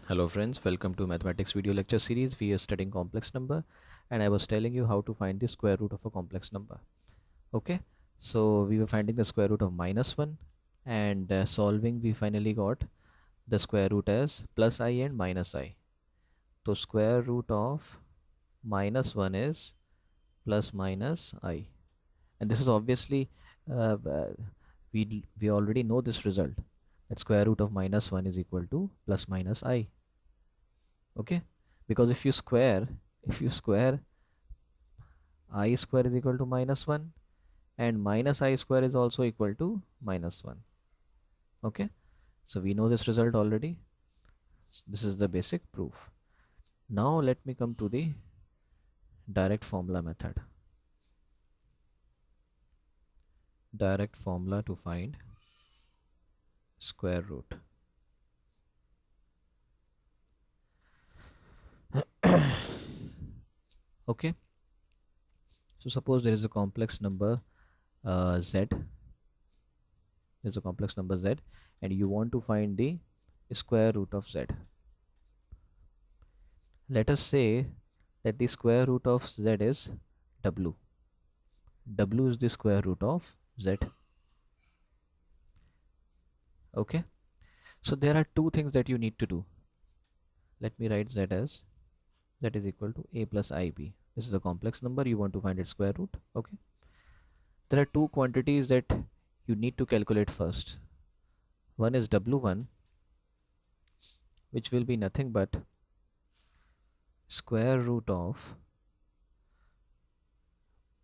Hello friends, welcome to mathematics video lecture series. We are studying complex number and I was telling you how to find the square root of a complex number. Okay, so we were finding the square root of -1 and solving we finally got the square root as plus I and minus I. So square root of -1 is plus minus I, and this is obviously we already know this result, that square root of -1 is equal to plus minus I. Okay, because if you square I square is equal to -1 and minus I square is also equal to -1. Okay, so we know this result already. This is the basic proof. Now let me come to the direct formula method. Direct formula to find square root. Okay, so suppose there is a complex number z. There's a complex number z and you want to find the square root of z. Let us say that the square root of z is w. W is the square root of z. Okay, so there are two things that you need to do. Let me write z as z is equal to a plus ib. This is a complex number, you want to find its square root. Okay, there are two quantities that you need to calculate first. One is w1, which will be nothing but square root of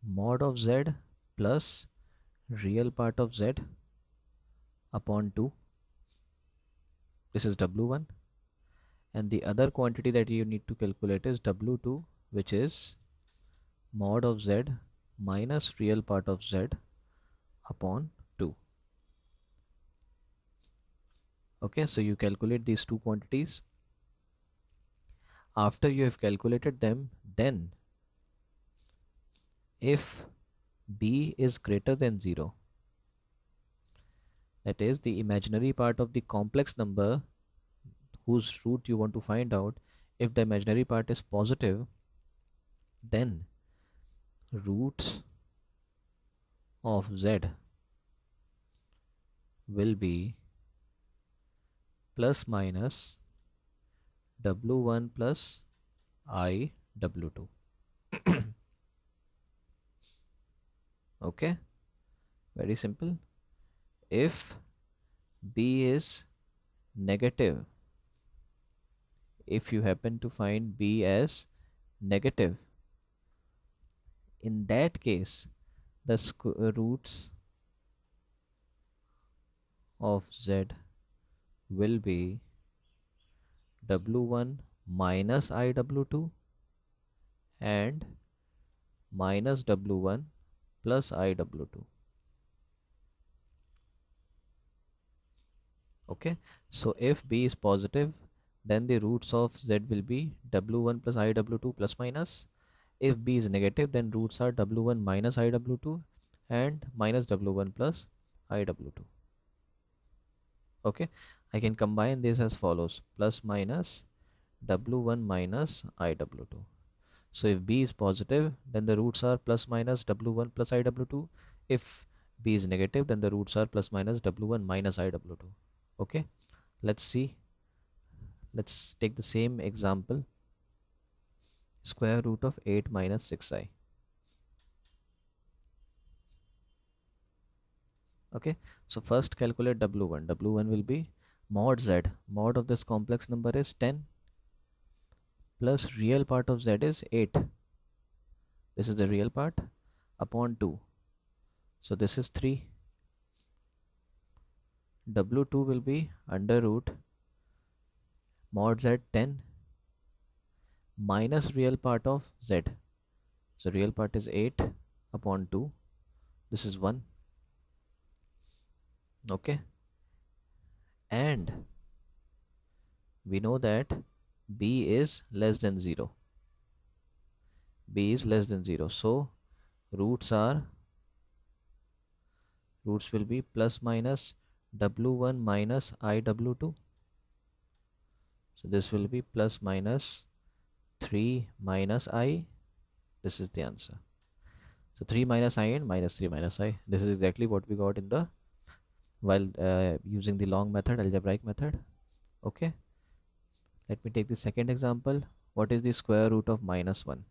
mod of z plus real part of z upon 2. This is w1, and the other quantity that you need to calculate is w2, which is mod of z minus real part of z upon 2. Okay, so you calculate these two quantities. After you have calculated them, then if b is greater than 0, that is the imaginary part of the complex number whose root you want to find out, if the imaginary part is positive, then roots of z will be plus minus w1 plus I w2. Okay, very simple. If b is negative, if you happen to find b as negative, in that case the roots of z will be w1 minus I w2 and minus w1 plus I w2. Okay, so if b is positive, then the roots of z will be w1 plus I w2 plus minus. If b is negative, then roots are w1 minus I w2 and minus w1 plus I w2. Okay, I can combine this as follows: plus minus w1 minus I w2. So if b is positive, then the roots are plus minus w1 plus I w2. If b is negative, then the roots are plus minus w1 minus I w2. Okay, let's see. Let's take the same example. Square root of 8 minus 6i. Okay, so first calculate w1. w1 will be mod z. Mod of this complex number is 10 plus real part of z is 8. This is the real part upon 2. So this is 3. w2 will be under root mod z 10 minus real part of z. So real part is 8 upon 2. This is 1. Okay, and we know that b is less than 0. b is less than 0, so roots will be plus minus w1 minus I w2. So this will be plus minus 3 minus I. This is the answer. So 3 minus I and minus 3 minus I. This is exactly what we got in the while using the long method, algebraic method. Okay, let me take the second example. What is the square root of minus 1?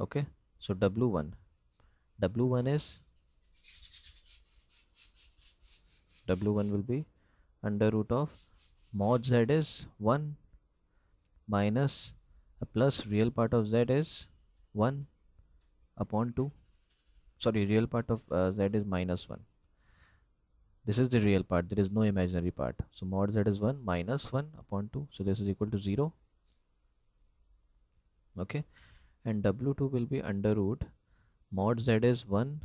Okay, so w1 is w1 will be under root of mod z is 1 minus a plus real part of z is 1 upon 2. Sorry, real part of z is minus 1. This is the real part, there is no imaginary part. So mod z is 1 minus 1 upon 2. So this is equal to 0. Okay, and w2 will be under root mod z is 1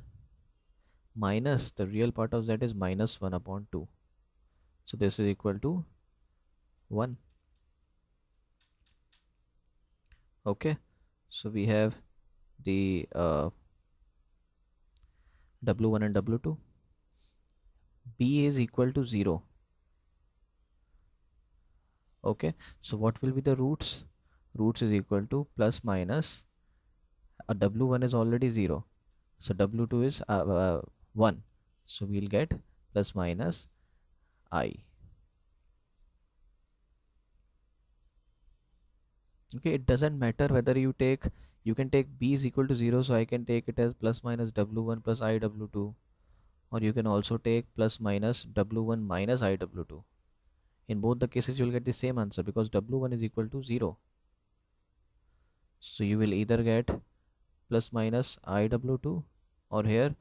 minus the real part of z is minus 1 upon 2. So this is equal to 1. Okay, so we have the w1 and w2. B is equal to 0. Okay, so what will be the roots? Roots is equal to plus minus w1 is already 0, so w2 is 1, so we'll get plus minus I. Okay, it doesn't matter whether you can take b is equal to 0, so I can take it as plus minus w1 plus I w2, or you can also take plus minus w1 minus I w2. In both the cases you will get the same answer because w1 is equal to 0. So you will either get plus minus I w2 or here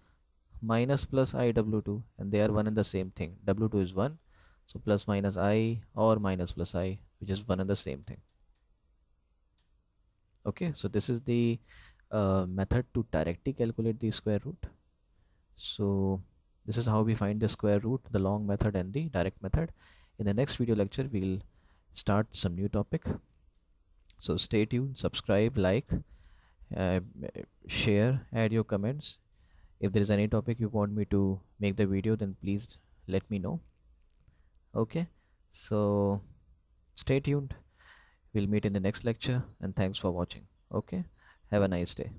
minus plus I w2, and they are one and the same thing. W2 is 1, so plus minus I or minus plus I, which is one and the same thing. Okay, so this is the method to directly calculate the square root. So this is how we find the square root, the long method and the direct method. In the next video lecture we'll start some new topic, so stay tuned, subscribe, like, uh, share, add your comments. If there is any topic you want me to make the video, then please let me know. Okay, so stay tuned, we'll meet in the next lecture, and thanks for watching. Okay, have a nice day.